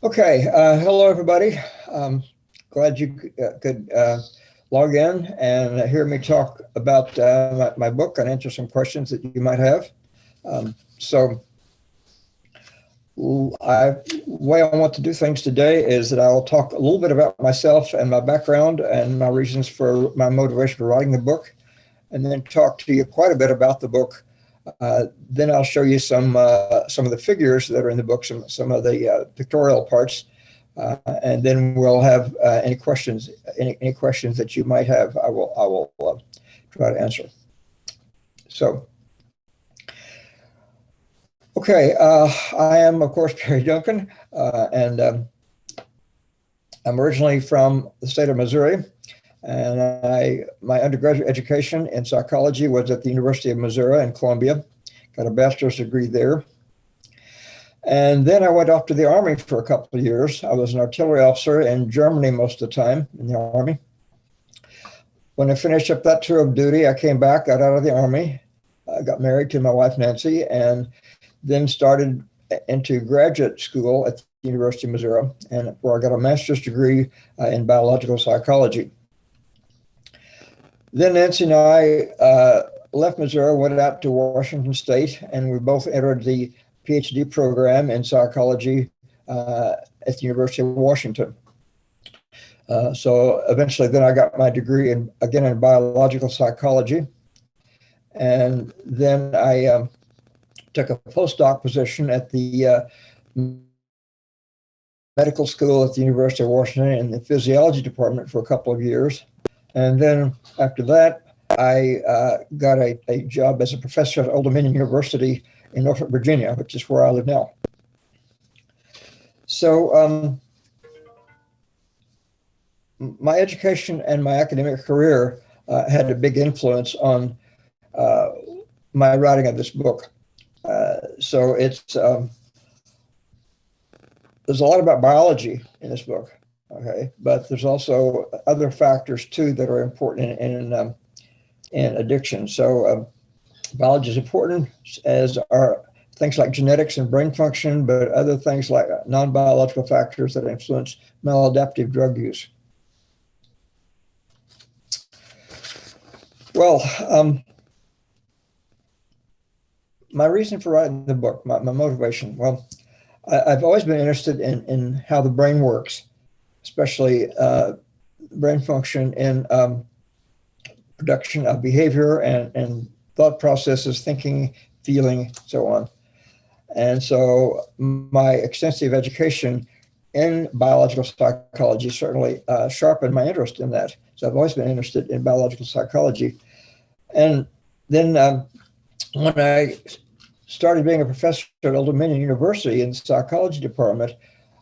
Okay, hello everybody. Glad you could log in and hear me talk about my book and answer some questions that you might have. The way I want to do things today is that I'll talk a little bit about myself and my background and my reasons for my motivation for writing the book, and then talk to you quite a bit about the book. Then I'll show you some of the figures that are in the book, some of the pictorial parts, and then we'll have any questions that you might have. I will try to answer. So, okay, I am of course Barry Duncan, and I'm originally from the state of Missouri. And my undergraduate education in psychology was at the University of Missouri in Columbia. Got a bachelor's degree there. And then I went off to the Army for a couple of years. I was an artillery officer in Germany most of the time in the Army. When I finished up that tour of duty, I came back, got out of the Army, got married to my wife, Nancy, and then started into graduate school at the University of Missouri, and where I got a master's degree in biological psychology. Then Nancy and I left Missouri, went out to Washington State, and we both entered the PhD program in psychology at the University of Washington. So eventually then I got my degree in biological psychology. And then I took a postdoc position at the medical school at the University of Washington in the physiology department for a couple of years. And then after that, I got a job as a professor at Old Dominion University in Norfolk, Virginia, which is where I live now. So my education and my academic career had a big influence on my writing of this book. So it's there's a lot about biology in this book. Okay, but there's also other factors too that are important in addiction. So biology is important, as are things like genetics and brain function, but other things like non-biological factors that influence maladaptive drug use. Well, my reason for writing the book, my motivation, well, I've always been interested in how the brain works, especially brain function in production of behavior and thought processes, thinking, feeling, so on. And so my extensive education in biological psychology certainly sharpened my interest in that. So I've always been interested in biological psychology. And then when I started being a professor at Old Dominion University in the psychology department,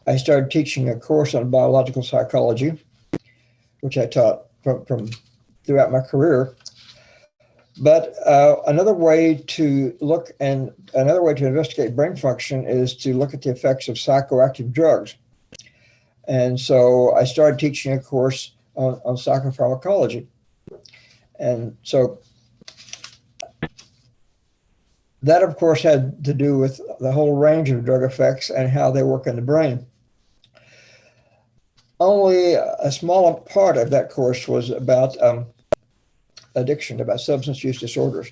I started teaching a course on biological psychology, which I taught from throughout my career. But another way to investigate brain function is to look at the effects of psychoactive drugs. And so I started teaching a course on psychopharmacology. And so that, of course, had to do with the whole range of drug effects and how they work in the brain. Only a small part of that course was about addiction, about substance use disorders.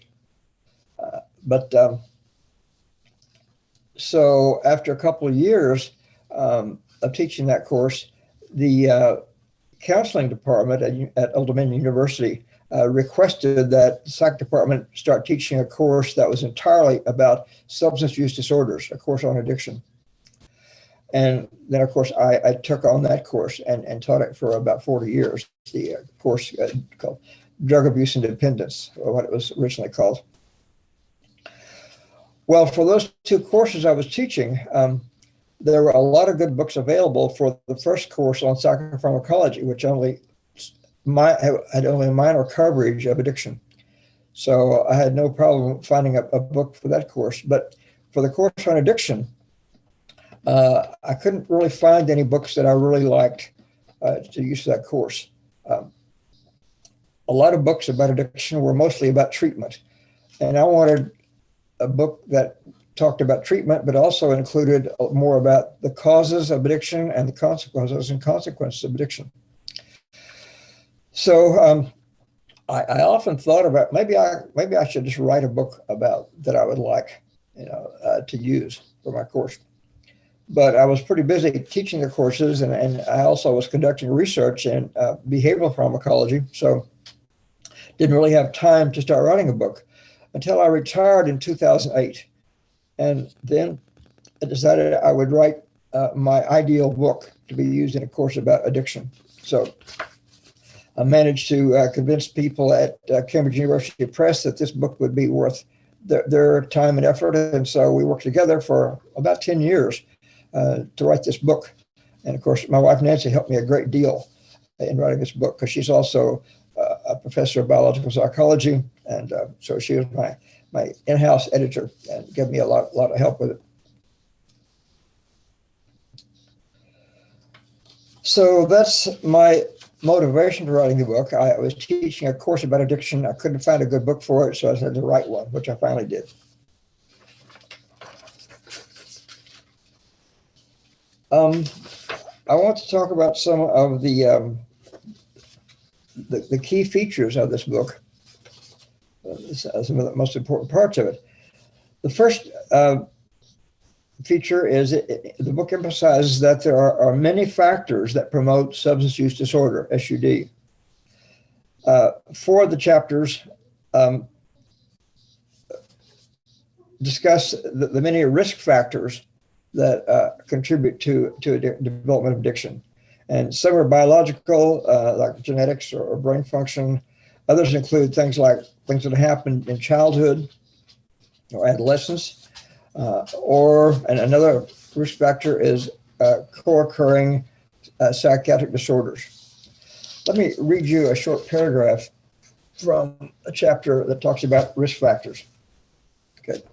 So after a couple of years of teaching that course, the counseling department at Old Dominion University requested that the psych department start teaching a course that was entirely about substance use disorders, a course on addiction. And then, of course, I took on that course and taught it for about 40 years, the course called Drug Abuse and Dependence, or what it was originally called. Well, for those two courses I was teaching, there were a lot of good books available for the first course on psychopharmacology, which had only minor coverage of addiction. So I had no problem finding a book for that course. But for the course on addiction, I couldn't really find any books that I really liked to use that course. A lot of books about addiction were mostly about treatment. And I wanted a book that talked about treatment, but also included more about the causes of addiction and the consequences of addiction. So I often thought about maybe I should just write a book about that I would like, to use for my course. But I was pretty busy teaching the courses, and I also was conducting research in behavioral pharmacology, so didn't really have time to start writing a book until I retired in 2008. And then I decided I would write my ideal book to be used in a course about addiction. So I managed to convince people at Cambridge University Press that this book would be worth their time and effort. And so we worked together for about 10 years to write this book. And of course, my wife, Nancy, helped me a great deal in writing this book because she's also a professor of biological psychology. And so she was my in-house editor and gave me a lot of help with it. So that's my motivation for writing the book. I was teaching a course about addiction. I couldn't find a good book for it, so I had to write one, which I finally did. I want to talk about some of the key features of this book, some of the most important parts of it. The first feature is the book emphasizes that there are many factors that promote substance use disorder, SUD. 4 of the chapters discuss the many risk factors that contribute to development of addiction. And some are biological, like genetics or brain function. Others include things like things that happen in childhood or adolescence. And another risk factor is co-occurring psychiatric disorders. Let me read you a short paragraph from a chapter that talks about risk factors. Okay.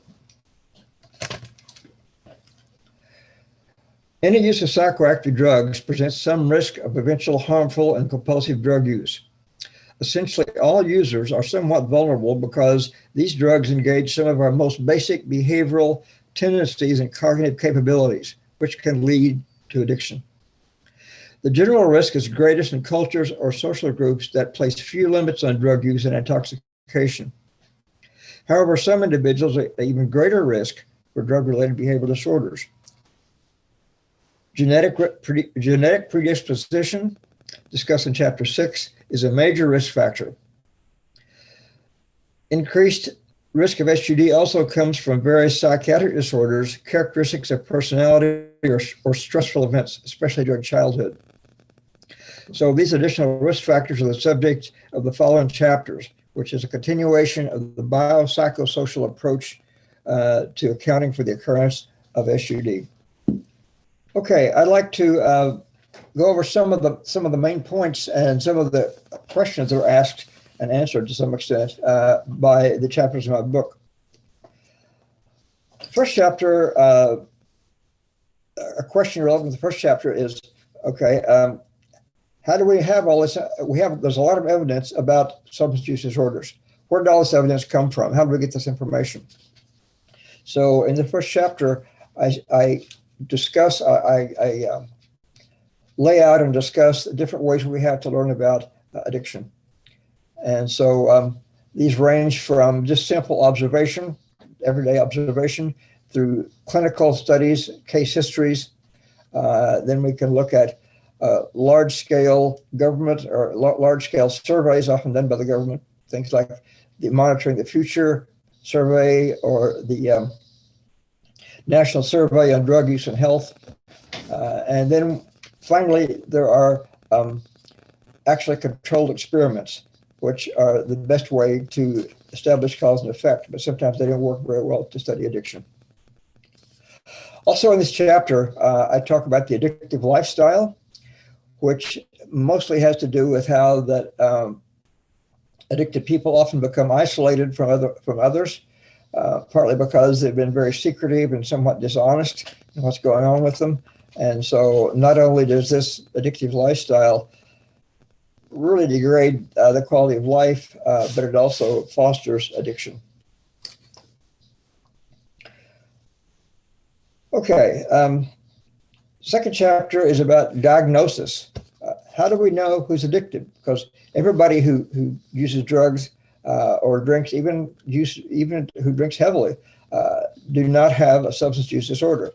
Any use of psychoactive drugs presents some risk of eventual harmful and compulsive drug use. Essentially, all users are somewhat vulnerable because these drugs engage some of our most basic behavioral tendencies and cognitive capabilities, which can lead to addiction. The general risk is greatest in cultures or social groups that place few limits on drug use and intoxication. However, some individuals are at even greater risk for drug-related behavioral disorders. Genetic predisposition, discussed in Chapter 6, is a major risk factor. Increased risk of SUD also comes from various psychiatric disorders, characteristics of personality, or stressful events, especially during childhood. So these additional risk factors are the subject of the following chapters, which is a continuation of the biopsychosocial approach to accounting for the occurrence of SUD. Okay, I'd like to go over some of the main points and some of the questions that were asked and answered to some extent by the chapters in my book. The first chapter, a question relevant to the first chapter is, okay, how do we have all this? There's a lot of evidence about substance use disorders. Where did all this evidence come from? How do we get this information? So in the first chapter, I lay out and discuss the different ways we have to learn about addiction. And so these range from just simple observation, everyday observation, through clinical studies, case histories. Then we can look at large-scale government or large-scale surveys often done by the government, things like the Monitoring the Future survey or the National Survey on Drug Use and Health. And then finally, there are actually controlled experiments, which are the best way to establish cause and effect, but sometimes they don't work very well to study addiction. Also in this chapter, I talk about the addictive lifestyle, which mostly has to do with how that addicted people often become isolated from others, partly because they've been very secretive and somewhat dishonest in what's going on with them. And so not only does this addictive lifestyle really degrade the quality of life, but it also fosters addiction. Okay. Second chapter is about diagnosis. How do we know who's addicted? Because everybody who uses drugs or drinks, even who drinks heavily, do not have a substance use disorder.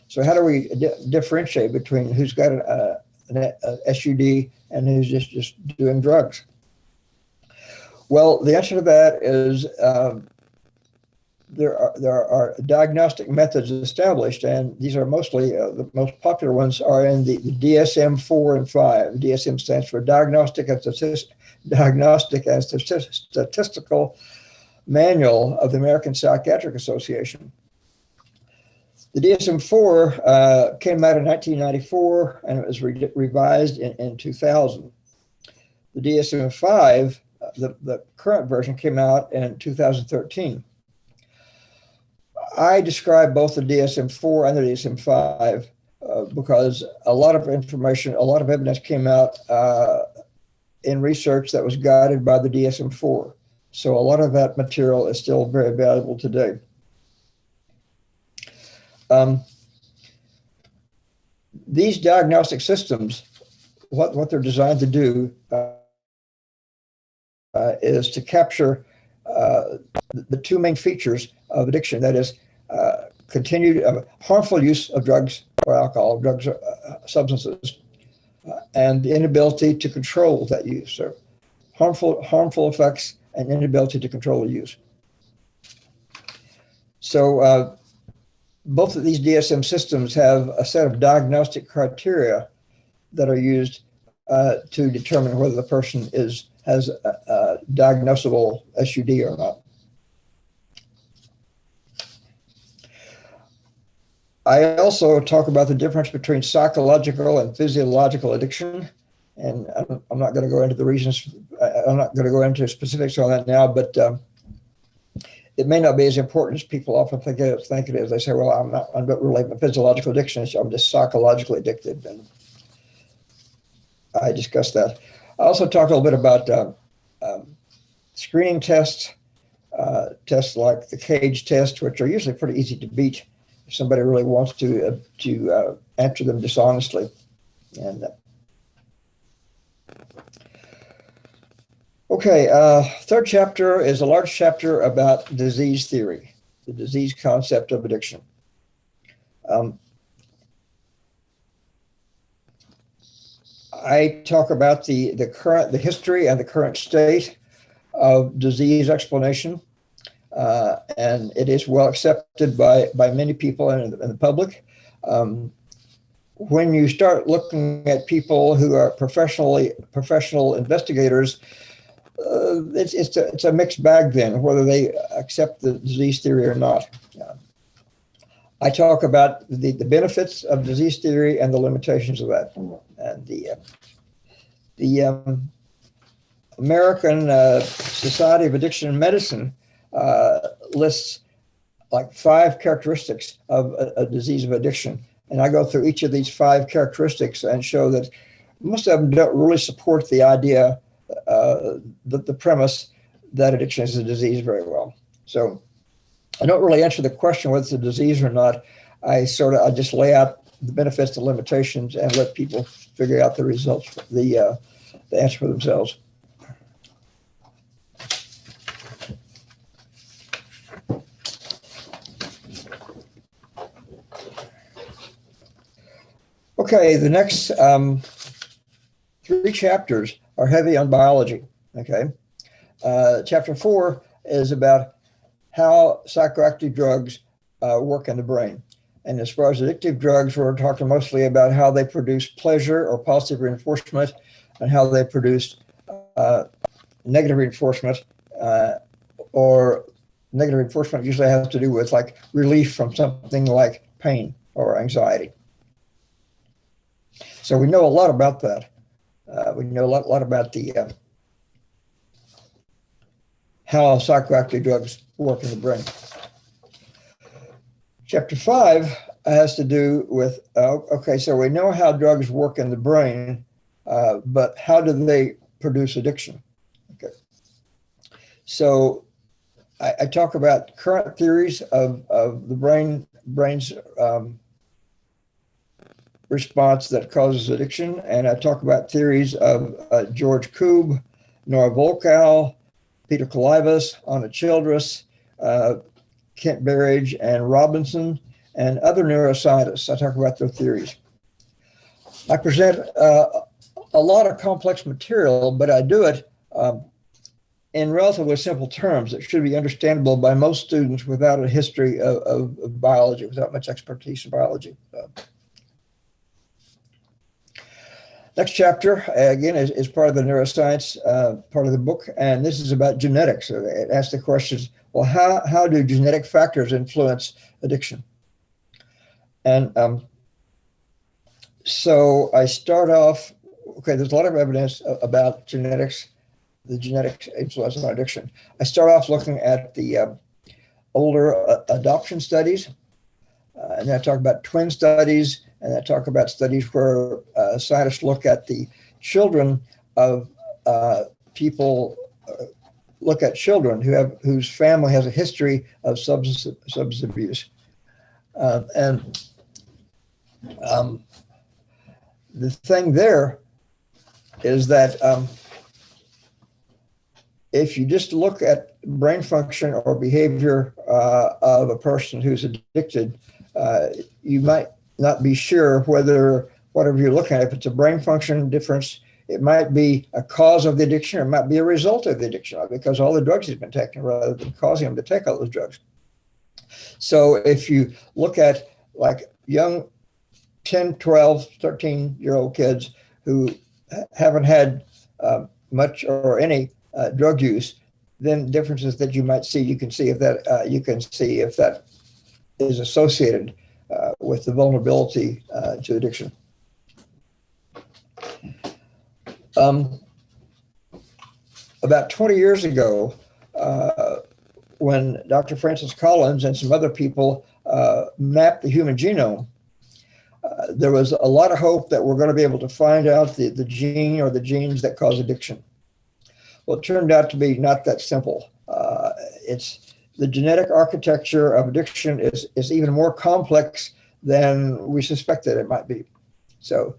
So how do we differentiate between who's got an SUD and who's just doing drugs? Well, the answer to that is there are diagnostic methods established, and these are mostly the most popular ones are in the DSM-4 and 5. DSM stands for Diagnostic and Statistical Manual of the American Psychiatric Association. The DSM-4 came out in 1994, and it was revised in 2000. The DSM-5, the current version, came out in 2013. I describe both the DSM-4 and the DSM-5 because a lot of information, a lot of evidence came out in research that was guided by the DSM-4. So a lot of that material is still very valuable today. These diagnostic systems, what they're designed to do is to capture the two main features of addiction, that is continued harmful use of drugs or alcohol, drugs, substances, and the inability to control that use. So harmful effects and inability to control the use. So both of these DSM systems have a set of diagnostic criteria that are used to determine whether the person has a diagnosable SUD or not. I also talk about the difference between psychological and physiological addiction, and I'm not going to go into the reasons. I'm not going to go into specifics on that now, but it may not be as important as people often think it is. They say, "Well, I'm not really a physiological addiction; I'm just psychologically addicted." And I discussed that. I also talk a little bit about screening tests, tests like the CAGE test, which are usually pretty easy to beat if somebody really wants to answer them dishonestly. And okay, third chapter is a large chapter about disease theory, the disease concept of addiction. I talk about the history and the current state of disease explanation, and it is well accepted by many people and the public. When you start looking at people who are professional investigators, it's a mixed bag then, whether they accept the disease theory or not. I talk about the benefits of disease theory and the limitations of that. And the American Society of Addiction Medicine lists like 5 characteristics of a disease of addiction. And I go through each of these 5 characteristics and show that most of them don't really support the idea, the premise that addiction is a disease very well. So I don't really answer the question whether it's a disease or not. I just lay out the benefits, the limitations, and let people figure out the results, the answer for themselves. Okay, the next 3 chapters are heavy on biology. Okay, chapter 4 is about how psychoactive drugs work in the brain. And as far as addictive drugs, we're talking mostly about how they produce pleasure or positive reinforcement and how they produce negative reinforcement, or negative reinforcement usually has to do with like relief from something like pain or anxiety. So we know a lot about that. We know a lot about the how psychoactive drugs work in the brain. Chapter 5 has to do with, okay, so we know how drugs work in the brain, but how do they produce addiction? Okay. So I talk about current theories of the brain's response that causes addiction, and I talk about theories of George Koob, Nora Volkow, Peter Kalivas, Anna Childress, Kent Berridge, and Robinson, and other neuroscientists. I talk about their theories. I present a lot of complex material, but I do it in relatively simple terms that should be understandable by most students without a history of biology, without much expertise in biology. Next chapter, again, is part of the neuroscience part of the book, and this is about genetics. So it asks the questions, well, how do genetic factors influence addiction? And so I start off, okay, there's a lot of evidence about genetics, the genetic influence on addiction. I start off looking at the older adoption studies, and then I talk about twin studies, and I talk about studies where scientists look at the children of people, look at children whose family has a history of substance abuse. The thing there is that if you just look at brain function or behavior of a person who's addicted, you might not be sure whether whatever you're looking at, if it's a brain function difference, it might be a cause of the addiction, or it might be a result of the addiction because all the drugs he's been taking rather than causing him to take all those drugs. So if you look at like young 10, 12, 13-year-old kids who haven't had much or any drug use, then differences that you might see, you can see if that is associated with the vulnerability to addiction. About 20 years ago, when Dr. Francis Collins and some other people mapped the human genome, there was a lot of hope that we're going to be able to find out the gene or the genes that cause addiction. Well, it turned out to be not that simple. It's the genetic architecture of addiction is even more complex than we suspected it might be. So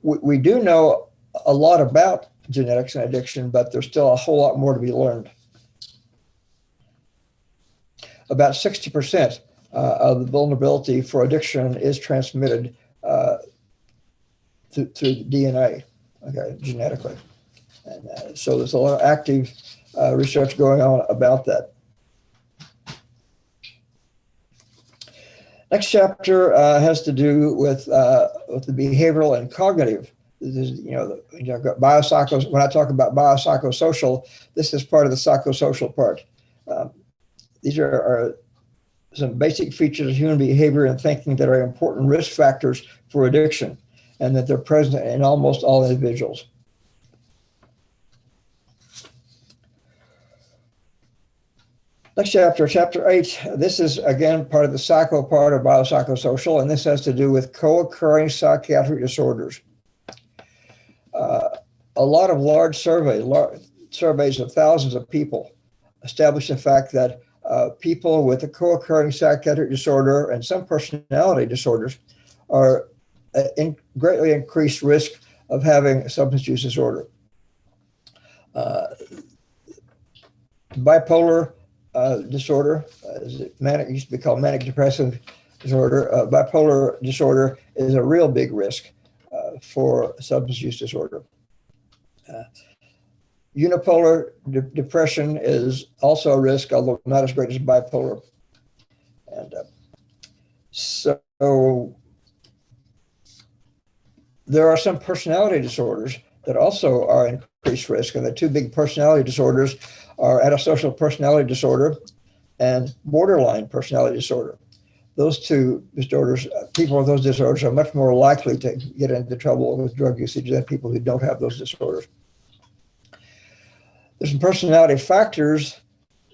we do know a lot about genetics and addiction, but there's still a whole lot more to be learned. About 60% of the vulnerability for addiction is transmitted through DNA, okay, genetically. And so there's a lot of active research going on about that. Next chapter has to do with the behavioral and cognitive. This is, biopsychos. When I talk about biopsychosocial, this is part of the psychosocial part. These are some basic features of human behavior and thinking that are important risk factors for addiction, and that they're present in almost all individuals. Next chapter, chapter 8, this is again part of the psycho part of biopsychosocial, and this has to do with co-occurring psychiatric disorders. A lot of large surveys of thousands of people establish the fact that people with a co-occurring psychiatric disorder and some personality disorders are greatly increased risk of having a substance use disorder. Bipolar disorder, it used to be called manic depressive disorder. Bipolar disorder is a real big risk for substance use disorder. Unipolar depression is also a risk, although not as great as bipolar. And so there are some personality disorders that also are increased risk, and the two big personality disorders are antisocial personality disorder and borderline personality disorder. Those two disorders, people with those disorders are much more likely to get into trouble with drug usage than people who don't have those disorders. There's some personality factors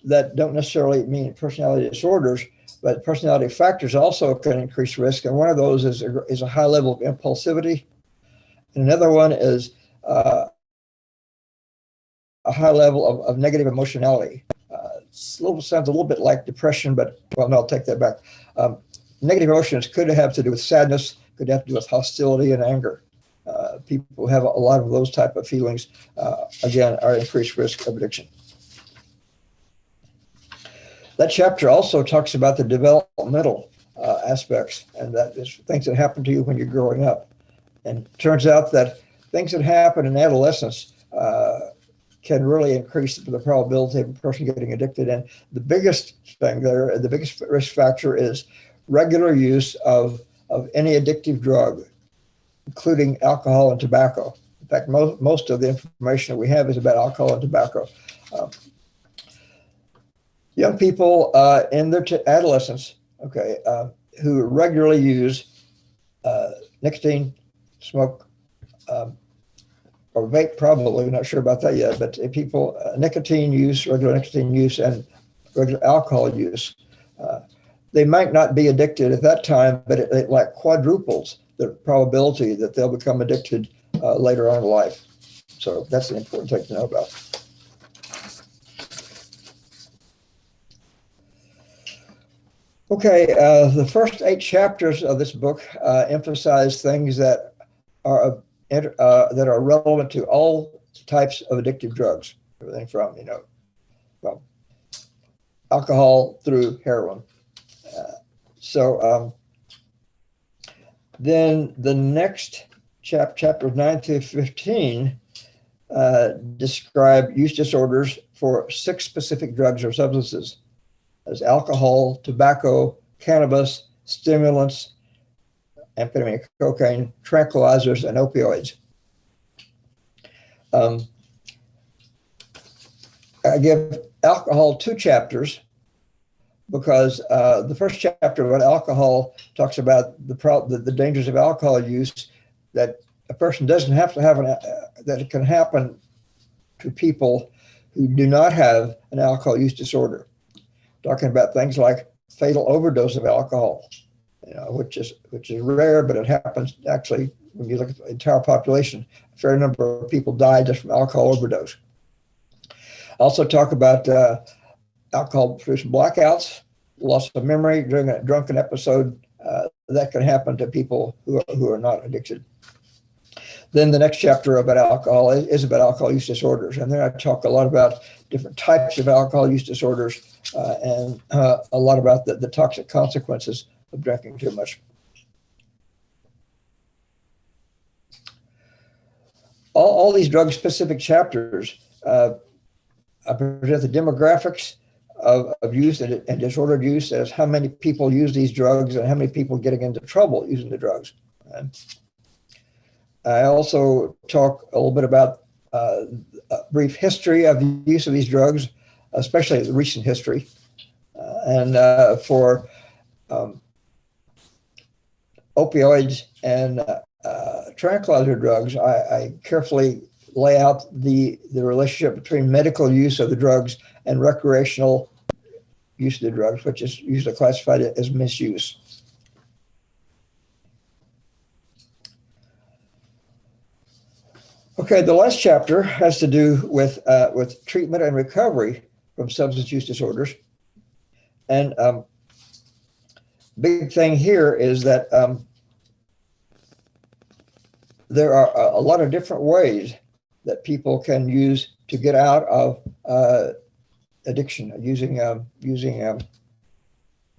that don't necessarily mean personality disorders, but personality factors also can increase risk. And one of those is a high level of impulsivity. And another one is a high level of negative emotionality. Sounds a little bit like depression, but well, no, I'll take that back. Negative emotions could have to do with sadness, could have to do with hostility and anger. People who have a lot of those type of feelings, again, are at increased risk of addiction. That chapter also talks about the developmental aspects, and that is things that happen to you when you're growing up. And it turns out that things that happen in adolescence can really increase the probability of a person getting addicted. And the biggest thing there, the biggest risk factor is regular use of any addictive drug, including alcohol and tobacco. In fact, most of the information that we have is about alcohol and tobacco. Young people in their adolescence, who regularly use nicotine, smoke, or vape, probably, not sure about that yet, but people, nicotine use, regular nicotine use, and regular alcohol use, they might not be addicted at that time, but it like quadruples the probability that they'll become addicted later on in life. So that's an important thing to know about. Okay, the first 8 chapters of this book emphasize things that are relevant to all types of addictive drugs, everything from alcohol through heroin. Then the next chapters 9 through 15 describe use disorders for 6 specific drugs or substances, as alcohol, tobacco, cannabis, stimulants, amphetamine, cocaine, tranquilizers, and opioids. I give alcohol 2 chapters because the first chapter about alcohol talks about the dangers of alcohol use, that a person doesn't have to have that it can happen to people who do not have an alcohol use disorder. Talking about things like fatal overdose of alcohol, which is rare, but it happens actually when you look at the entire population. A fair number of people die just from alcohol overdose. Also talk about alcohol-produced blackouts, loss of memory during a drunken episode that can happen to people who are not addicted. Then the next chapter about alcohol is about alcohol use disorders, and there I talk a lot about different types of alcohol use disorders and a lot about the toxic consequences of drinking too much. All these drug-specific chapters I present the demographics of use and disordered use, as how many people use these drugs and how many people getting into trouble using the drugs. And I also talk a little bit about a brief history of the use of these drugs, especially the recent history. For opioids and tranquilizer drugs, I carefully lay out the relationship between medical use of the drugs and recreational use of the drugs, which is usually classified as misuse. Okay, the last chapter has to do with treatment and recovery from substance use disorders. And big thing here is that there are a lot of different ways that people can use to get out of addiction, using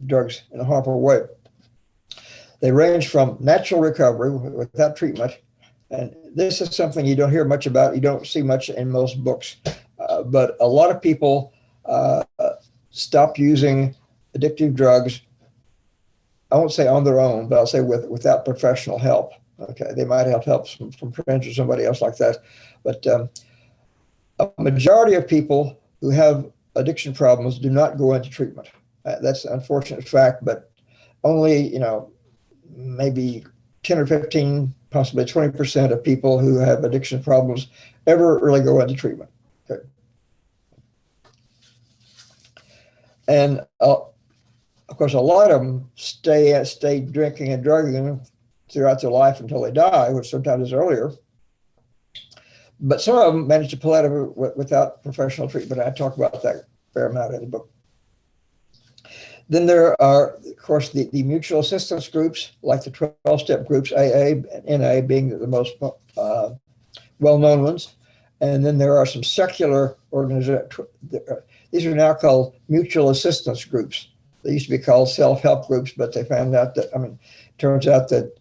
drugs in a harmful way. They range from natural recovery without treatment, and this is something you don't hear much about, you don't see much in most books, but a lot of people stop using addictive drugs, I won't say on their own, but I'll say without professional help. Okay, they might have help from friends or somebody else like that, but a majority of people who have addiction problems do not go into treatment. That's an unfortunate fact, but only, maybe 10 or 15, possibly 20% of people who have addiction problems ever really go into treatment. Okay. And of course, a lot of them stay drinking and drugging throughout their life until they die, which sometimes is earlier. But some of them manage to pull out of it without professional treatment. I talk about that a fair amount in the book. Then there are, of course, the mutual assistance groups, like the 12-step groups, AA and NA being the most well-known ones. And then there are some secular organizations. These are now called mutual assistance groups. They used to be called self-help groups, but they found out that, it turns out that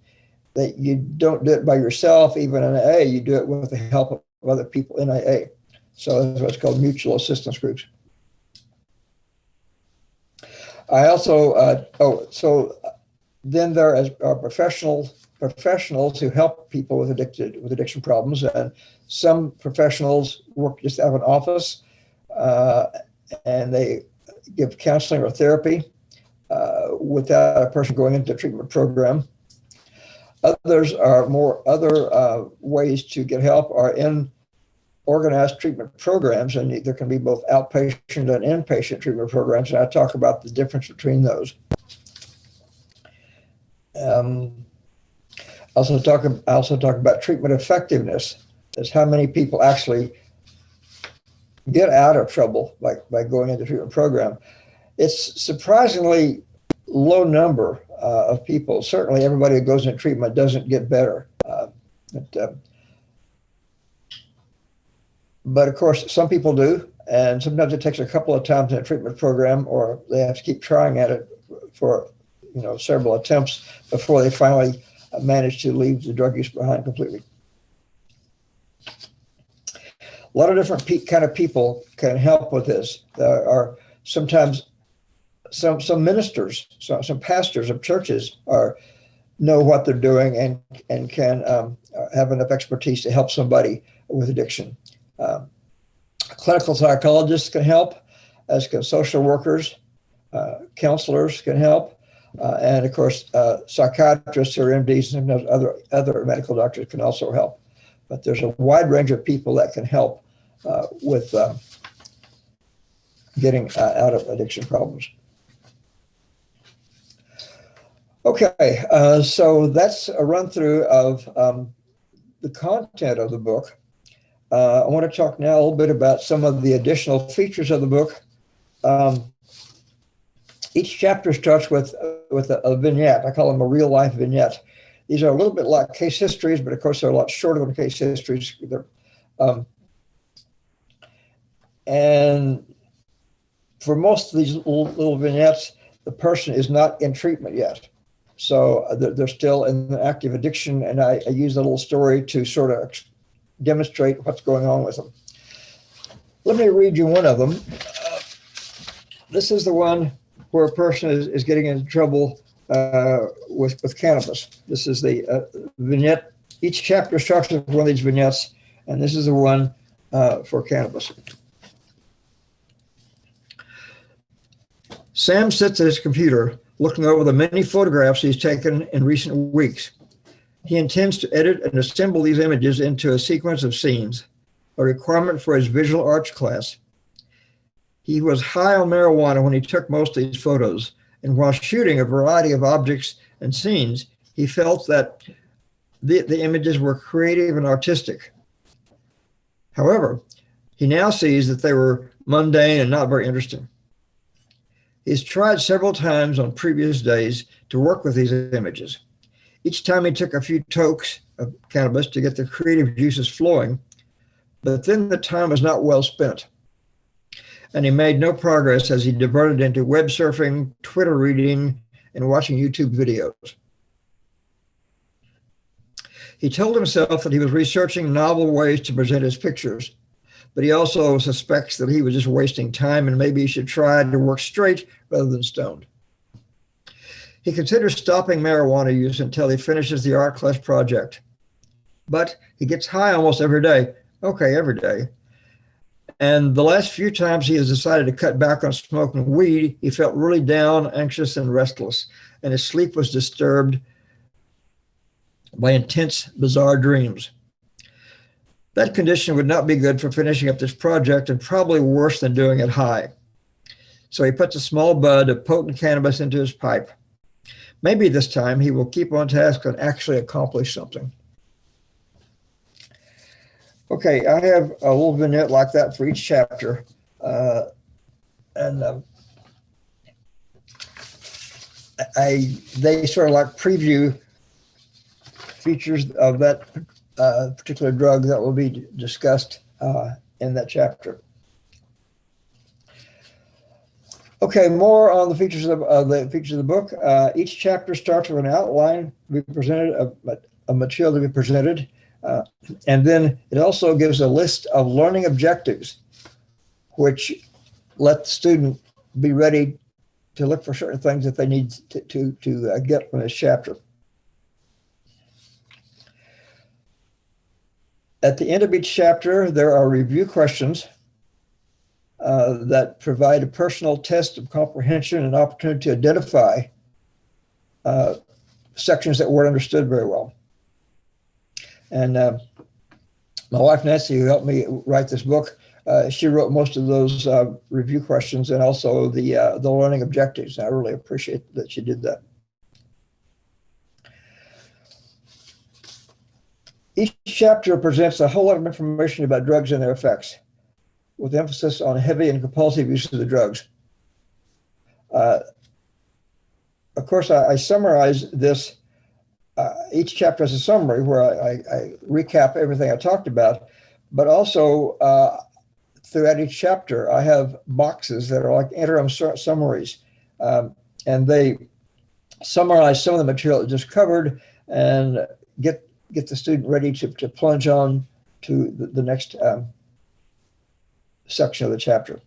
you don't do it by yourself, even in AA, you do it with the help of other people in AA. So that's what's called mutual assistance groups. I also, then there are professionals who help people with addiction problems, and some professionals work just out of an office, and they give counseling or therapy without a person going into a treatment program. Others are other ways to get help are in organized treatment programs, and there can be both outpatient and inpatient treatment programs, and I talk about the difference between those. I also talk about treatment effectiveness. That's how many people actually get out of trouble by going into treatment program. It's surprisingly low number of people. Certainly everybody who goes into treatment doesn't get better. But of course, some people do, and sometimes it takes a couple of times in a treatment program, or they have to keep trying at it for several attempts before they finally manage to leave the drug use behind completely. A lot of different kind of people can help with this. There are sometimes some ministers, some pastors of churches know what they're doing and can have enough expertise to help somebody with addiction. Clinical psychologists can help, as can social workers, counselors can help, and of course, psychiatrists or MDs and other medical doctors can also help. But there's a wide range of people that can help with getting out of addiction problems. Okay, so that's a run through of the content of the book. I want to talk now a little bit about some of the additional features of the book. Each chapter starts with a vignette. I call them a real life vignette. These are a little bit like case histories, but of course they're a lot shorter than case histories. And for most of these little vignettes, the person is not in treatment yet. So they're still in active addiction, and I use a little story to sort of demonstrate what's going on with them. Let me read you one of them. This is the one where a person is getting into trouble with cannabis. This is the vignette. Each chapter starts with one of these vignettes, and this is the one for cannabis. Sam sits at his computer looking over the many photographs he's taken in recent weeks. He intends to edit and assemble these images into a sequence of scenes, a requirement for his visual arts class. He was high on marijuana when he took most of these photos, and while shooting a variety of objects and scenes, he felt that the images were creative and artistic. However, he now sees that they were mundane and not very interesting. He's tried several times on previous days to work with these images. Each time he took a few tokes of cannabis to get the creative juices flowing, but then the time was not well spent. And he made no progress as he diverted into web surfing, Twitter reading, and watching YouTube videos. He told himself that he was researching novel ways to present his pictures, but he also suspects that he was just wasting time and maybe he should try to work straight rather than stoned. He considers stopping marijuana use until he finishes the art class project, but he gets high almost every day. Okay, every day. And the last few times he has decided to cut back on smoking weed, he felt really down, anxious, and restless, and his sleep was disturbed by intense, bizarre dreams. That condition would not be good for finishing up this project, and probably worse than doing it high. So he puts a small bud of potent cannabis into his pipe. Maybe this time he will keep on task and actually accomplish something. Okay, I have a little vignette like that for each chapter. they sort of like preview features of that particular drug that will be discussed in that chapter. Okay, more on the features of the book. Each chapter starts with an outline to be presented, a material to be presented, and then it also gives a list of learning objectives, which let the student be ready to look for certain things that they need to get from this chapter. At the end of each chapter, there are review questions that provide a personal test of comprehension and opportunity to identify sections that weren't understood very well. And my wife, Nancy, who helped me write this book, she wrote most of those review questions and also the learning objectives. I really appreciate that she did that. Each chapter presents a whole lot of information about drugs and their effects, with emphasis on heavy and compulsive use of the drugs. Of course, I summarize this. Each chapter has a summary where I recap everything I talked about, but also throughout each chapter, I have boxes that are like interim summaries, and they summarize some of the material that just covered and get the student ready to plunge on to the next section of the chapter.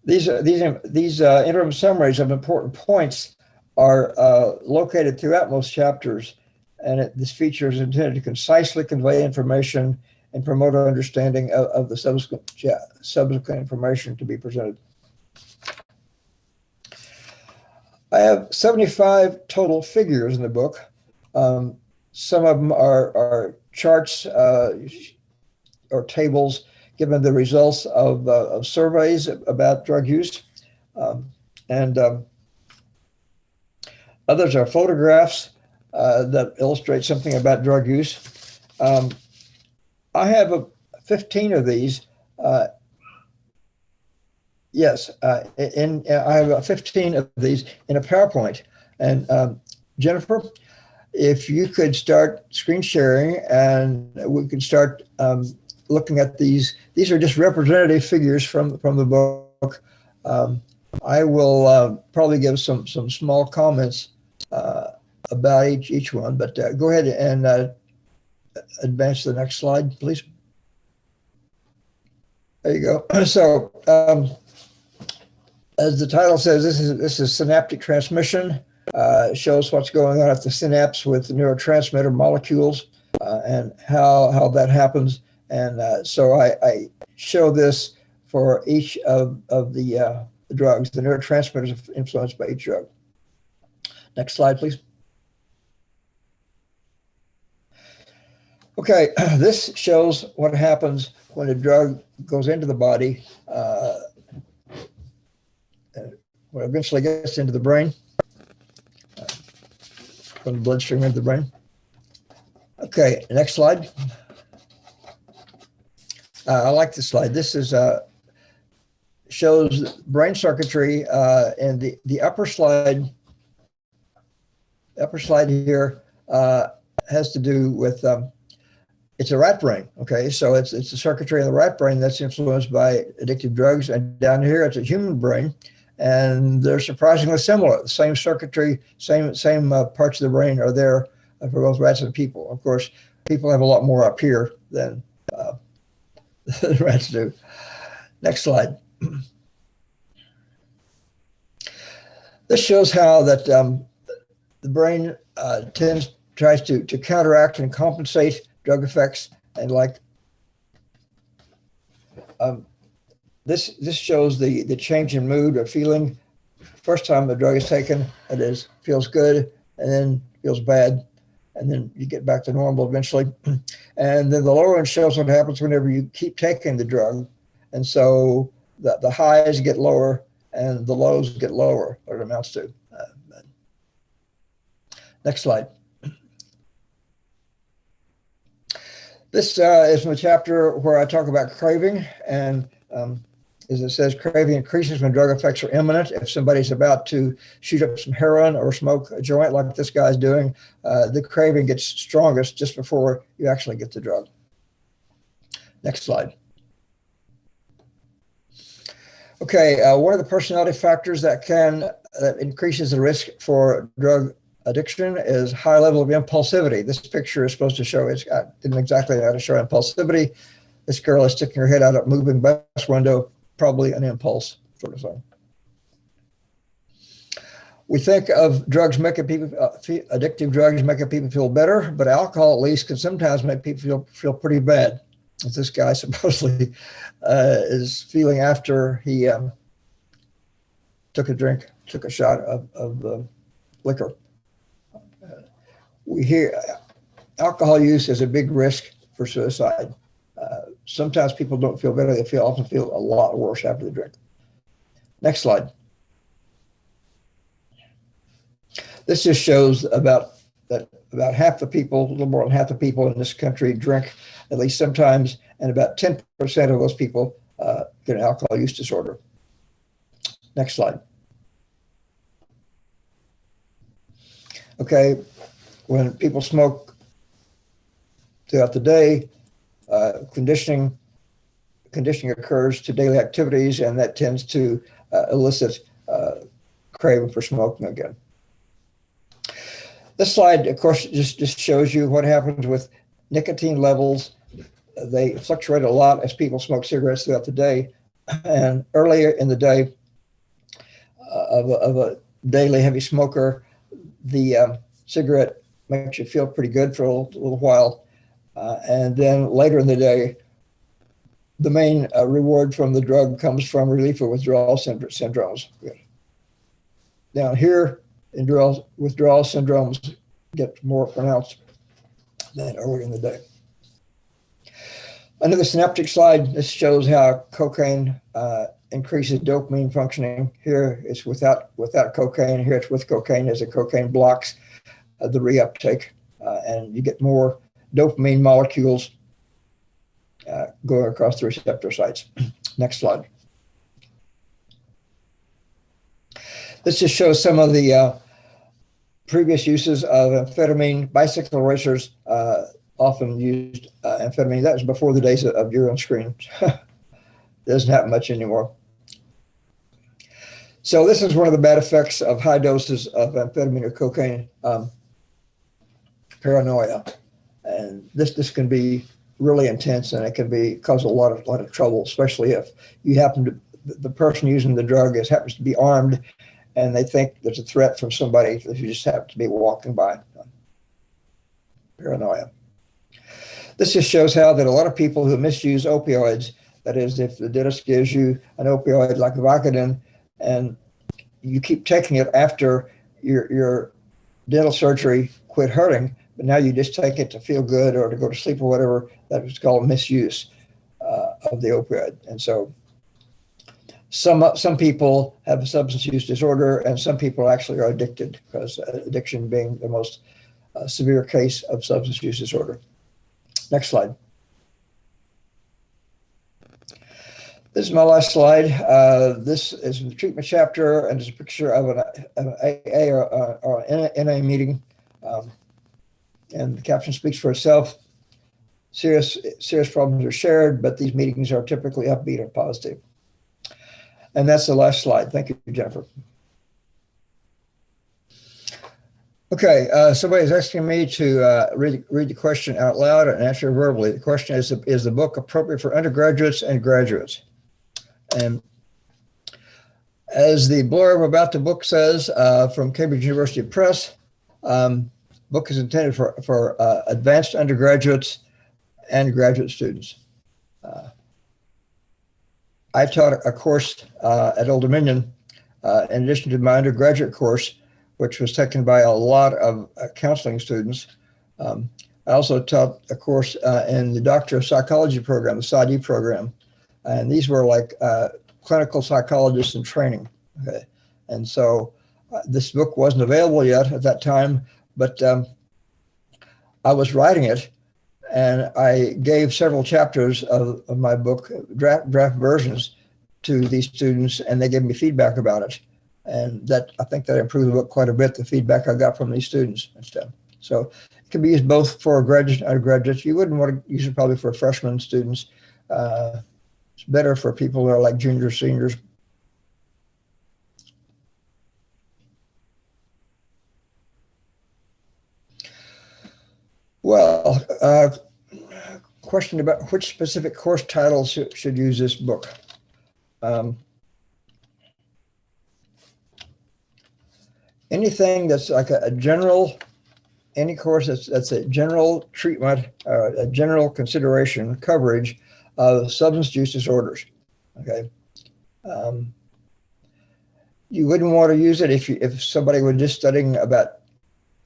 These interim summaries of important points are located throughout most chapters, and this feature is intended to concisely convey information and promote our understanding of the subsequent information to be presented. I have 75 total figures in the book. Some of them are charts or tables given the results of surveys about drug use. And others are photographs that illustrate something about drug use. I have 15 of these. Yes, I have 15 of these in a PowerPoint. And Jennifer, if you could start screen sharing and we could start looking at these. These are just representative figures from the book. I will probably give some small comments about each one, but go ahead and advance to the next slide, please. There you go. So, as the title says, this is synaptic transmission. It shows what's going on at the synapse with the neurotransmitter molecules and how that happens. And so I show this for each of the drugs, the neurotransmitters influenced by each drug. Next slide, please. Okay, this shows what happens when a drug goes into the body, when it eventually gets into the brain, from the bloodstream into the brain. Okay, next slide. I like this slide. This is shows brain circuitry, and the upper slide here has to do with it's a rat brain. Okay, so it's the circuitry in the rat brain that's influenced by addictive drugs, and down here it's a human brain, and they're surprisingly similar. The same circuitry, same parts of the brain are there for both rats and people. Of course, people have a lot more up here than the rats do. Next slide. This shows how that the brain tries to counteract and compensate drug effects, and like this shows the change in mood or feeling. First time the drug is taken, it feels good, and then feels bad, and then you get back to normal eventually. And then the lower one shows what happens whenever you keep taking the drug, and so the highs get lower and the lows get lower, what it amounts to. Next slide. This is from a chapter where I talk about craving, and is it says craving increases when drug effects are imminent. If somebody's about to shoot up some heroin or smoke a joint like this guy's doing, the craving gets strongest just before you actually get the drug. Next slide. Okay, one of the personality factors that increases the risk for drug addiction is high level of impulsivity. This picture is supposed to show, didn't exactly know how to show impulsivity. This girl is sticking her head out a moving bus window, probably an impulse sort of thing. We think of drugs making people, addictive drugs making people feel better, but alcohol at least can sometimes make people feel pretty bad. As this guy supposedly is feeling after he took a shot of liquor. We hear alcohol use is a big risk for suicide. Sometimes people don't feel better; they often feel a lot worse after the drink. Next slide. This just shows about half the people, a little more than half the people in this country drink at least sometimes, and about 10% of those people get an alcohol use disorder. Next slide. Okay, when people smoke throughout the day, conditioning occurs to daily activities, and that tends to elicit craving for smoking again. This slide, of course, just shows you what happens with nicotine levels. They fluctuate a lot as people smoke cigarettes throughout the day. And earlier in the day of a daily heavy smoker, the cigarette makes you feel pretty good for a little while. And then later in the day, the main reward from the drug comes from relief of withdrawal syndromes. Down here, withdrawal syndromes get more pronounced than earlier in the day. Under the synaptic slide, this shows how cocaine increases dopamine functioning. Here it's without cocaine. Here it's with cocaine, as the cocaine blocks the reuptake, and you get more dopamine molecules going across the receptor sites. Next slide. This just shows some of the previous uses of amphetamine. Bicycle racers often used amphetamine. That was before the days of urine screen. Doesn't happen much anymore. So this is one of the bad effects of high doses of amphetamine or cocaine, paranoia. And this can be really intense, and it can cause a lot of trouble, especially if you the person using the drug happens to be armed, and they think there's a threat from somebody who just happens to be walking by. Paranoia. This just shows how that a lot of people who misuse opioids, that is, if the dentist gives you an opioid like Vicodin, and you keep taking it after your dental surgery quit hurting, but now you just take it to feel good or to go to sleep or whatever, that is called misuse of the opioid. And so some people have a substance use disorder, and some people actually are addicted, because addiction being the most severe case of substance use disorder. Next slide. This is my last slide. This is the treatment chapter, and it's a picture of an AA or an NA meeting. And the caption speaks for itself. Serious problems are shared, but these meetings are typically upbeat and positive. And that's the last slide. Thank you, Jennifer. Okay, somebody's asking me to read the question out loud and answer verbally. The question is the book appropriate for undergraduates and graduates? And as the blurb about the book says, from Cambridge University Press, book is intended for advanced undergraduates and graduate students. I taught a course at Old Dominion in addition to my undergraduate course, which was taken by a lot of counseling students. I also taught a course in the Doctor of Psychology program, the PsyD program. And these were like clinical psychologists in training. Okay. And so this book wasn't available yet at that time, but I was writing it, and I gave several chapters of my book, draft versions, to these students, and they gave me feedback about it. And that, I think that improved the book quite a bit, the feedback I got from these students and stuff. So it can be used both for graduates and undergraduates. You wouldn't want to use it probably for freshman students. It's better for people who are like juniors, seniors. Well, question about which specific course titles should use this book. Anything that's like a general, any course that's a general treatment, a general consideration, coverage of substance use disorders. Okay. You wouldn't want to use it if somebody was just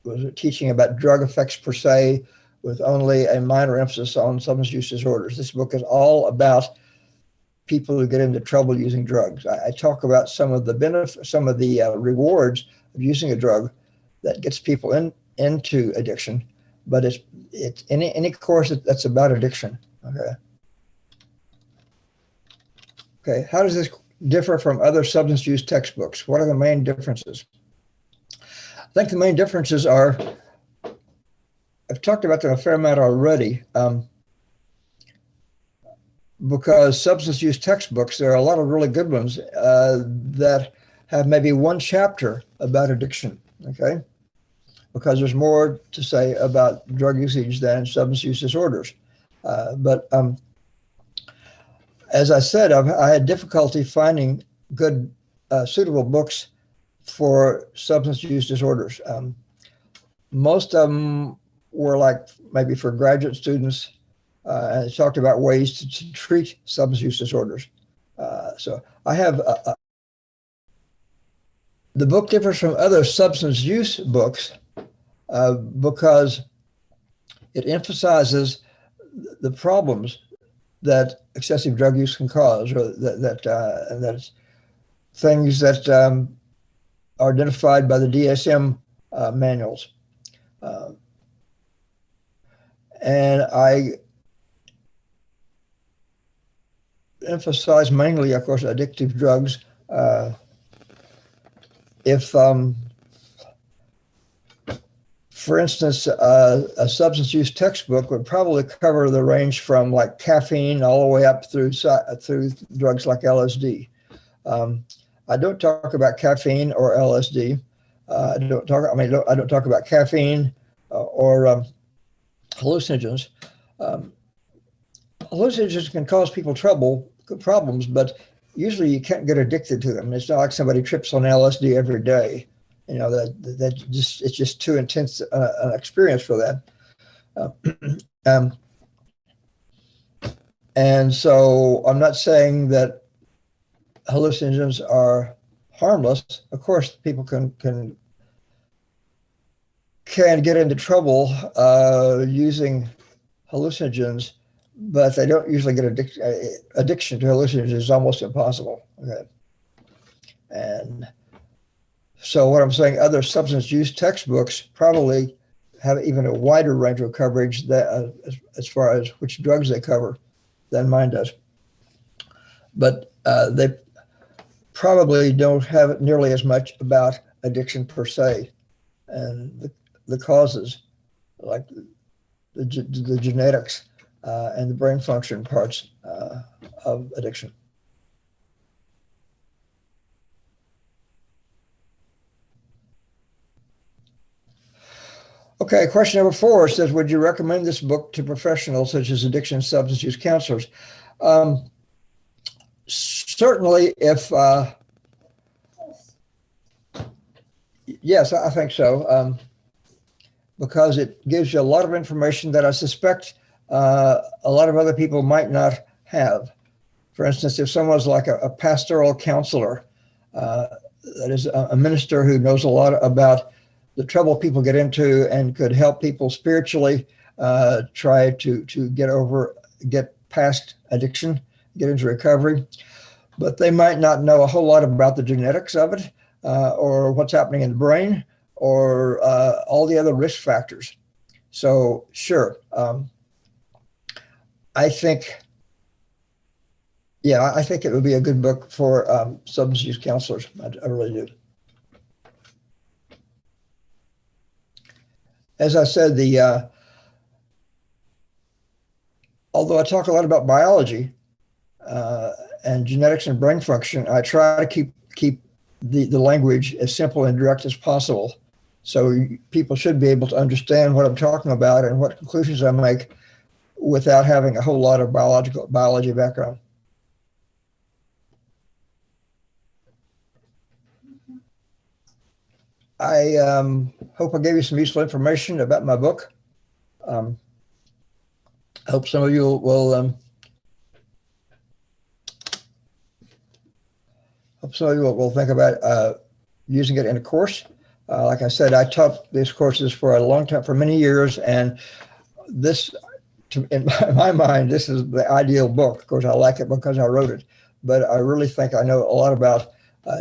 was teaching about drug effects per se, with only a minor emphasis on substance use disorders. This book is all about people who get into trouble using drugs. I talk about some of the benefits, some of the rewards of using a drug that gets people into addiction, but it's any course that's about addiction. Okay. How does this differ from other substance use textbooks? What are the main differences? I think the main differences are, I've talked about them a fair amount already, because substance use textbooks, there are a lot of really good ones that have maybe one chapter about addiction, okay? Because there's more to say about drug usage than substance use disorders. But as I said, I had difficulty finding good, suitable books for substance use disorders. Most of them were like maybe for graduate students, and it talked about ways to treat substance use disorders. So I have, the book differs from other substance use books because it emphasizes the problems that excessive drug use can cause, or that's things that are identified by the DSM manuals. And I emphasize mainly, of course, addictive drugs. For instance, a substance use textbook would probably cover the range from like caffeine all the way up through drugs like LSD. I don't talk about caffeine or LSD. I don't talk about caffeine or hallucinogens. Hallucinogens can cause people problems, but usually you can't get addicted to them. It's not like somebody trips on LSD every day. You know, it's just too intense an experience for that. And so I'm not saying that hallucinogens are harmless. Of course, people can get into trouble using hallucinogens, but they don't usually get addiction to hallucinogens is almost impossible. Okay. And so what I'm saying, other substance use textbooks probably have even a wider range of coverage that, as far as which drugs they cover than mine does. But they probably don't have nearly as much about addiction per se and the causes, like the genetics and the brain function parts of addiction. Okay, question number 4 says, would you recommend this book to professionals such as addiction and substance use counselors? Certainly, yes, I think so, because it gives you a lot of information that I suspect a lot of other people might not have. For instance, if someone's like a pastoral counselor, that is a minister who knows a lot about the trouble people get into and could help people spiritually try to get past addiction, get into recovery, but they might not know a whole lot about the genetics of it or what's happening in the brain or all the other risk factors. So sure, I think Yeah, I think it would be a good book for substance use counselors. I really do. As I said, although I talk a lot about biology uh, and genetics and brain function, I try to keep the language as simple and direct as possible. So people should be able to understand what I'm talking about and what conclusions I make without having a whole lot of biology background. I hope I gave you some useful information about my book. Um, I hope some of you will think about using it in a course. Like I said, I taught these courses for a long time, for many years, and this, in my mind, this is the ideal book. Of course, I like it because I wrote it, but I really think I know a lot about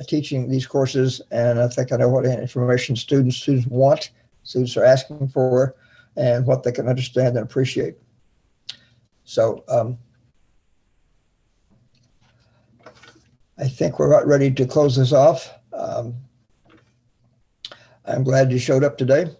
teaching these courses, and I think I know what information students want, students are asking for, and what they can understand and appreciate. So I think we're about ready to close this off. I'm glad you showed up today.